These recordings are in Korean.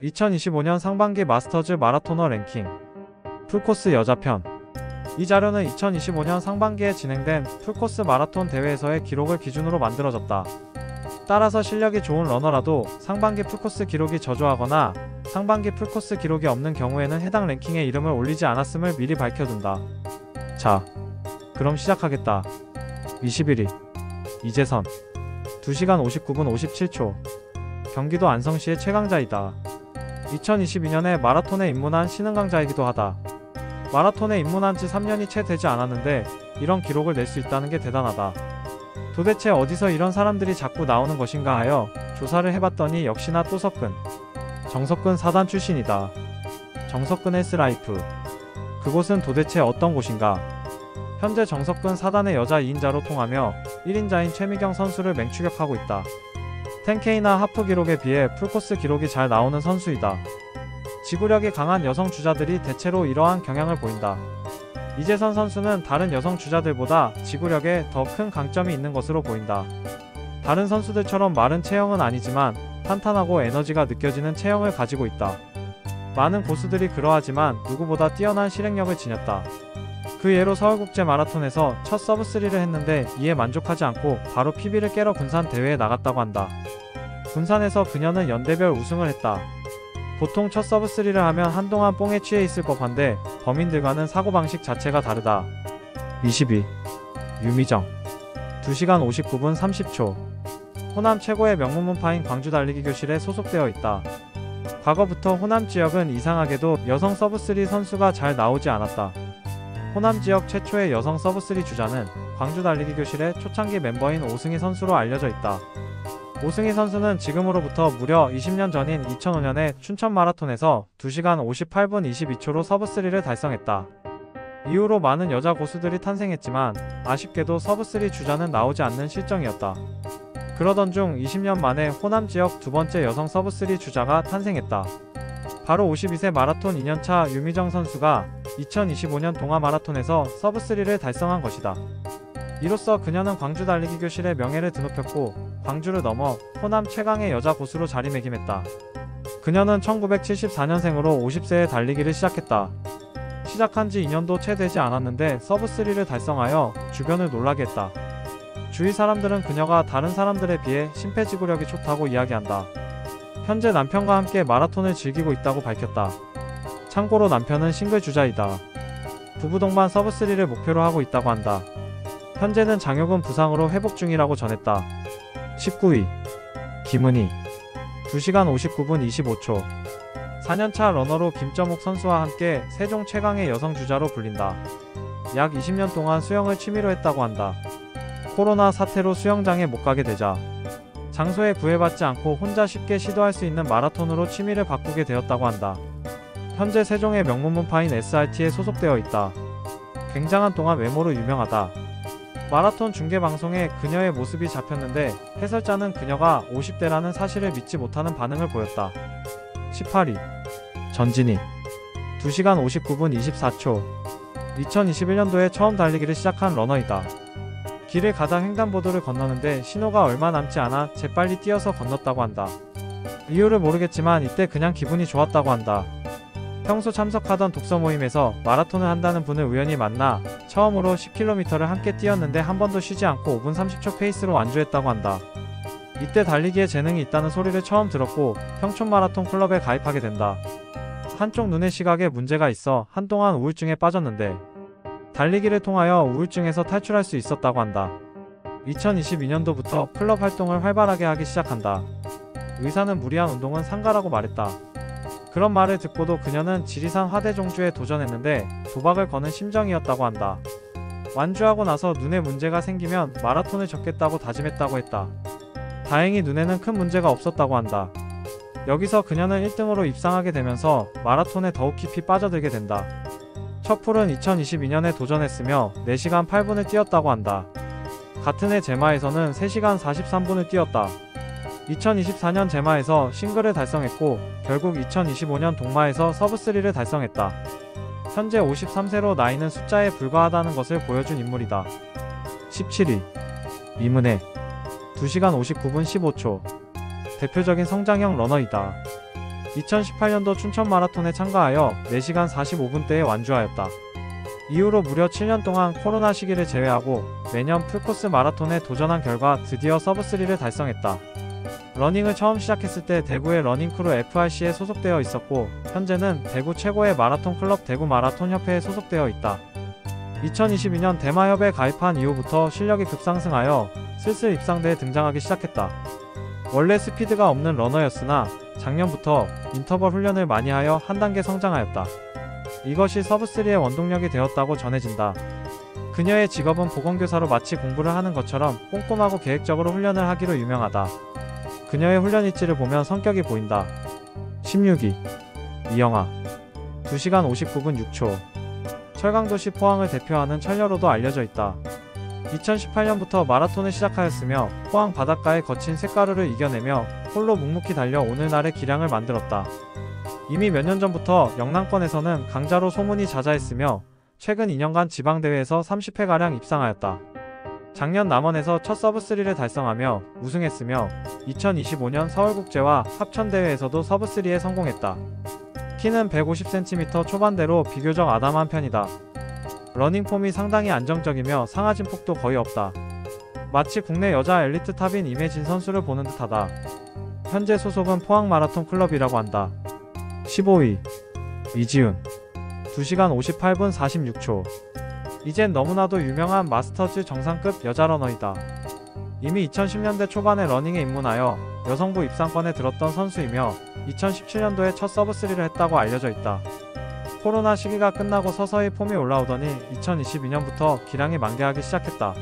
2025년 상반기 마스터즈 마라토너 랭킹 풀코스 여자편. 이 자료는 2025년 상반기에 진행된 풀코스 마라톤 대회에서의 기록을 기준으로 만들어졌다. 따라서 실력이 좋은 러너라도 상반기 풀코스 기록이 저조하거나 상반기 풀코스 기록이 없는 경우에는 해당 랭킹에 이름을 올리지 않았음을 미리 밝혀둔다. 자, 그럼 시작하겠다. 21위 이재선 2시간 59분 57초. 경기도 안성시의 최강자이다. 2022년에 마라톤에 입문한 신흥강자이기도 하다. 마라톤에 입문한 지 3년이 채 되지 않았는데 이런 기록을 낼 수 있다는 게 대단하다. 도대체 어디서 이런 사람들이 자꾸 나오는 것인가 하여 조사를 해봤더니 역시나 또 석근. 정석근 사단 출신이다. 정석근 헬스라이프. 그곳은 도대체 어떤 곳인가? 현재 정석근 사단의 여자 2인자로 통하며 1인자인 최미경 선수를 맹추격하고 있다. 10K나 하프 기록에 비해 풀코스 기록이 잘 나오는 선수이다. 지구력이 강한 여성 주자들이 대체로 이러한 경향을 보인다. 이재선 선수는 다른 여성 주자들보다 지구력에 더 큰 강점이 있는 것으로 보인다. 다른 선수들처럼 마른 체형은 아니지만 탄탄하고 에너지가 느껴지는 체형을 가지고 있다. 많은 고수들이 그러하지만 누구보다 뛰어난 실행력을 지녔다. 그 예로 서울국제 마라톤에서 첫 서브3를 했는데 이에 만족하지 않고 바로 PB를 깨러 군산 대회에 나갔다고 한다. 군산에서 그녀는 연대별 우승을 했다. 보통 첫 서브3를 하면 한동안 뽕에 취해 있을 법한데 범인들과는 사고방식 자체가 다르다. 22. 유미정 2시간 59분 30초. 호남 최고의 명문문파인 광주 달리기 교실에 소속되어 있다. 과거부터 호남 지역은 이상하게도 여성 서브3 선수가 잘 나오지 않았다. 호남 지역 최초의 여성 서브3 주자는 광주 달리기 교실의 초창기 멤버인 오승희 선수로 알려져 있다. 오승희 선수는 지금으로부터 무려 20년 전인 2005년에 춘천 마라톤에서 2시간 58분 22초로 서브3를 달성했다. 이후로 많은 여자 고수들이 탄생했지만 아쉽게도 서브3 주자는 나오지 않는 실정이었다. 그러던 중 20년 만에 호남 지역 두 번째 여성 서브3 주자가 탄생했다. 바로 52세 마라톤 2년차 유미정 선수가 2025년 동아 마라톤에서 서브3를 달성한 것이다. 이로써 그녀는 광주 달리기 교실의 명예를 드높였고 광주를 넘어 호남 최강의 여자 고수로 자리매김했다. 그녀는 1974년생으로 50세에 달리기를 시작했다. 시작한 지 2년도 채 되지 않았는데 서브3를 달성하여 주변을 놀라게 했다. 주위 사람들은 그녀가 다른 사람들에 비해 심폐지구력이 좋다고 이야기한다. 현재 남편과 함께 마라톤을 즐기고 있다고 밝혔다. 참고로 남편은 싱글 주자이다. 부부 동반 서브3를 목표로 하고 있다고 한다. 현재는 장요근 부상으로 회복 중이라고 전했다. 19위 김은희 2시간 59분 25초. 4년차 러너로 김점욱 선수와 함께 세종 최강의 여성 주자로 불린다. 약 20년 동안 수영을 취미로 했다고 한다. 코로나 사태로 수영장에 못 가게 되자 장소에 구애받지 않고 혼자 쉽게 시도할 수 있는 마라톤으로 취미를 바꾸게 되었다고 한다. 현재 세종의 명문문파인 SRT에 소속되어 있다. 굉장한 동안 외모로 유명하다. 마라톤 중계방송에 그녀의 모습이 잡혔는데 해설자는 그녀가 50대라는 사실을 믿지 못하는 반응을 보였다. 18위 전진희 2시간 59분 24초. 2021년도에 처음 달리기를 시작한 러너이다. 길을 가다 횡단보도를 건너는데 신호가 얼마 남지 않아 재빨리 뛰어서 건넜다고 한다. 이유를 모르겠지만 이때 그냥 기분이 좋았다고 한다. 평소 참석하던 독서 모임에서 마라톤을 한다는 분을 우연히 만나 처음으로 10km를 함께 뛰었는데 한 번도 쉬지 않고 5분 30초 페이스로 완주했다고 한다. 이때 달리기에 재능이 있다는 소리를 처음 들었고 평촌 마라톤 클럽에 가입하게 된다. 한쪽 눈의 시각에 문제가 있어 한동안 우울증에 빠졌는데 달리기를 통하여 우울증에서 탈출할 수 있었다고 한다. 2022년도부터 클럽 활동을 활발하게 하기 시작한다. 의사는 무리한 운동은 상가라고 말했다. 그런 말을 듣고도 그녀는 지리산 화대종주에 도전했는데 도박을 거는 심정이었다고 한다. 완주하고 나서 눈에 문제가 생기면 마라톤을 접겠다고 다짐했다고 했다. 다행히 눈에는 큰 문제가 없었다고 한다. 여기서 그녀는 1등으로 입상하게 되면서 마라톤에 더욱 깊이 빠져들게 된다. 첫 풀은 2022년에 도전했으며 4시간 8분을 뛰었다고 한다. 같은 해 제마에서는 3시간 43분을 뛰었다. 2024년 제마에서 싱글을 달성했고 결국 2025년 동마에서 서브3를 달성했다. 현재 53세로 나이는 숫자에 불과하다는 것을 보여준 인물이다. 17위 이문혜 2시간 59분 15초. 대표적인 성장형 러너이다. 2018년도 춘천 마라톤에 참가하여 4시간 45분대에 완주하였다. 이후로 무려 7년 동안 코로나 시기를 제외하고 매년 풀코스 마라톤에 도전한 결과 드디어 서브3를 달성했다. 러닝을 처음 시작했을 때 대구의 러닝크루 FRC에 소속되어 있었고 현재는 대구 최고의 마라톤 클럽 대구 마라톤 협회에 소속되어 있다. 2022년 대마협에 가입한 이후부터 실력이 급상승하여 슬슬 입상대에 등장하기 시작했다. 원래 스피드가 없는 러너였으나 작년부터 인터벌 훈련을 많이 하여 한 단계 성장하였다. 이것이 서브3의 원동력이 되었다고 전해진다. 그녀의 직업은 보건교사로 마치 공부를 하는 것처럼 꼼꼼하고 계획적으로 훈련을 하기로 유명하다. 그녀의 훈련 일지를 보면 성격이 보인다. 16위 이영하 2시간 59분 6초 철강도시 포항을 대표하는 철녀로도 알려져 있다. 2018년부터 마라톤을 시작하였으며 포항 바닷가의 거친 쇳가루를 이겨내며 홀로 묵묵히 달려 오늘날의 기량을 만들었다. 이미 몇 년 전부터 영남권에서는 강자로 소문이 자자했으며 최근 2년간 지방대회에서 30회가량 입상하였다. 작년 남원에서 첫 서브3를 달성하며 우승했으며 2025년 서울국제와 합천대회에서도 서브3에 성공했다. 키는 150cm 초반대로 비교적 아담한 편이다. 러닝폼이 상당히 안정적이며 상하진 폭도 거의 없다. 마치 국내 여자 엘리트 탑인 임혜진 선수를 보는 듯하다. 현재 소속은 포항 마라톤 클럽이라고 한다. 15위 이지훈 2시간 58분 46초 이젠 너무나도 유명한 마스터즈 정상급 여자 러너이다. 이미 2010년대 초반에 러닝에 입문하여 여성부 입상권에 들었던 선수이며 2017년도에 첫 서브3를 했다고 알려져 있다. 코로나 시기가 끝나고 서서히 폼이 올라오더니 2022년부터 기량이 만개하기 시작했다.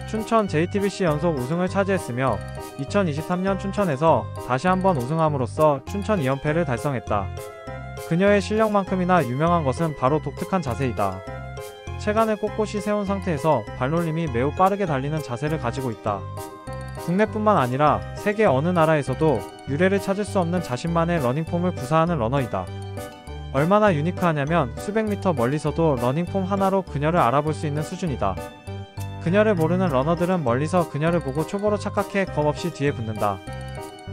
춘천 JTBC 연속 우승을 차지했으며 2023년 춘천에서 다시 한번 우승함으로써 춘천 2연패를 달성했다. 그녀의 실력만큼이나 유명한 것은 바로 독특한 자세이다. 체간을 꼿꼿이 세운 상태에서 발놀림이 매우 빠르게 달리는 자세를 가지고 있다. 국내뿐만 아니라 세계 어느 나라에서도 유례를 찾을 수 없는 자신만의 러닝폼을 구사하는 러너이다. 얼마나 유니크하냐면 수백 미터 멀리서도 러닝폼 하나로 그녀를 알아볼 수 있는 수준이다. 그녀를 모르는 러너들은 멀리서 그녀를 보고 초보로 착각해 겁없이 뒤에 붙는다.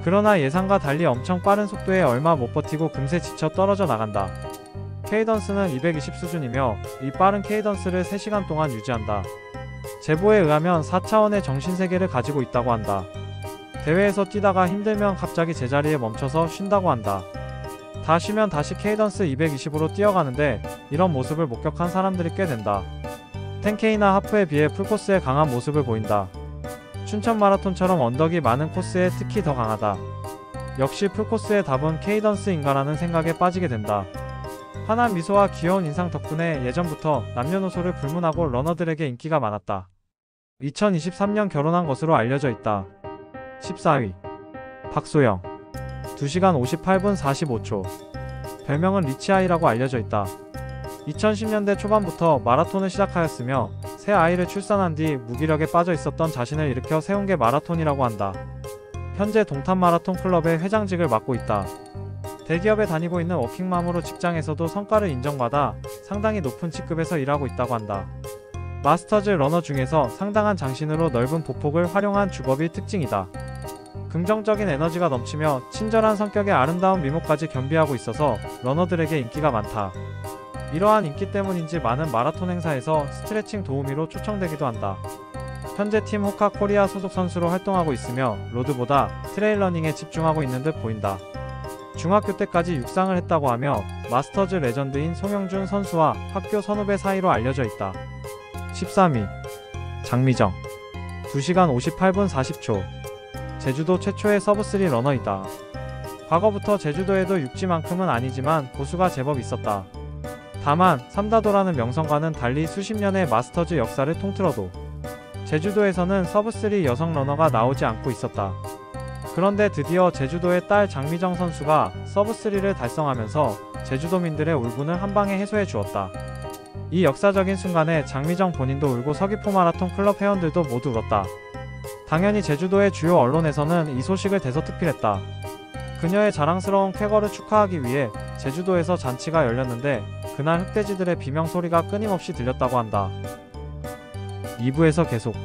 그러나 예상과 달리 엄청 빠른 속도에 얼마 못 버티고 금세 지쳐 떨어져 나간다. 케이던스는 220 수준이며 이 빠른 케이던스를 3시간 동안 유지한다. 제보에 의하면 4차원의 정신세계를 가지고 있다고 한다. 대회에서 뛰다가 힘들면 갑자기 제자리에 멈춰서 쉰다고 한다. 다 쉬면 다시 케이던스 220으로 뛰어가는데 이런 모습을 목격한 사람들이 꽤 된다. 10K나 하프에 비해 풀코스에 강한 모습을 보인다. 춘천 마라톤처럼 언덕이 많은 코스에 특히 더 강하다. 역시 풀코스의 답은 케이던스인가라는 생각에 빠지게 된다. 환한 미소와 귀여운 인상 덕분에 예전부터 남녀노소를 불문하고 러너들에게 인기가 많았다. 2023년 결혼한 것으로 알려져 있다. 14위 박소영 2시간 58분 45초 별명은 리치아이라고 알려져 있다. 2010년대 초반부터 마라톤을 시작하였으며 새 아이를 출산한 뒤 무기력에 빠져 있었던 자신을 일으켜 세운 게 마라톤이라고 한다. 현재 동탄 마라톤 클럽의 회장직을 맡고 있다. 대기업에 다니고 있는 워킹맘으로 직장에서도 성과를 인정받아 상당히 높은 직급에서 일하고 있다고 한다. 마스터즈 러너 중에서 상당한 장신으로 넓은 보폭을 활용한 주법이 특징이다. 긍정적인 에너지가 넘치며 친절한 성격의 아름다운 미모까지 겸비하고 있어서 러너들에게 인기가 많다. 이러한 인기 때문인지 많은 마라톤 행사에서 스트레칭 도우미로 초청되기도 한다. 현재 팀 호카 코리아 소속 선수로 활동하고 있으며 로드보다 트레일 러닝에 집중하고 있는 듯 보인다. 중학교 때까지 육상을 했다고 하며 마스터즈 레전드인 송영준 선수와 학교 선후배 사이로 알려져 있다. 13위 장미정 2시간 58분 40초 제주도 최초의 서브3 러너이다. 과거부터 제주도에도 육지만큼은 아니지만 고수가 제법 있었다. 다만 삼다도라는 명성과는 달리 수십 년의 마스터즈 역사를 통틀어도 제주도에서는 서브3 여성 러너가 나오지 않고 있었다. 그런데 드디어 제주도의 딸 장미정 선수가 서브3를 달성하면서 제주도민들의 울분을 한방에 해소해 주었다. 이 역사적인 순간에 장미정 본인도 울고 서귀포 마라톤 클럽 회원들도 모두 울었다. 당연히 제주도의 주요 언론에서는 이 소식을 대서특필했다. 그녀의 자랑스러운 쾌거를 축하하기 위해 제주도에서 잔치가 열렸는데 그날 흑돼지들의 비명소리가 끊임없이 들렸다고 한다. 2부에서 계속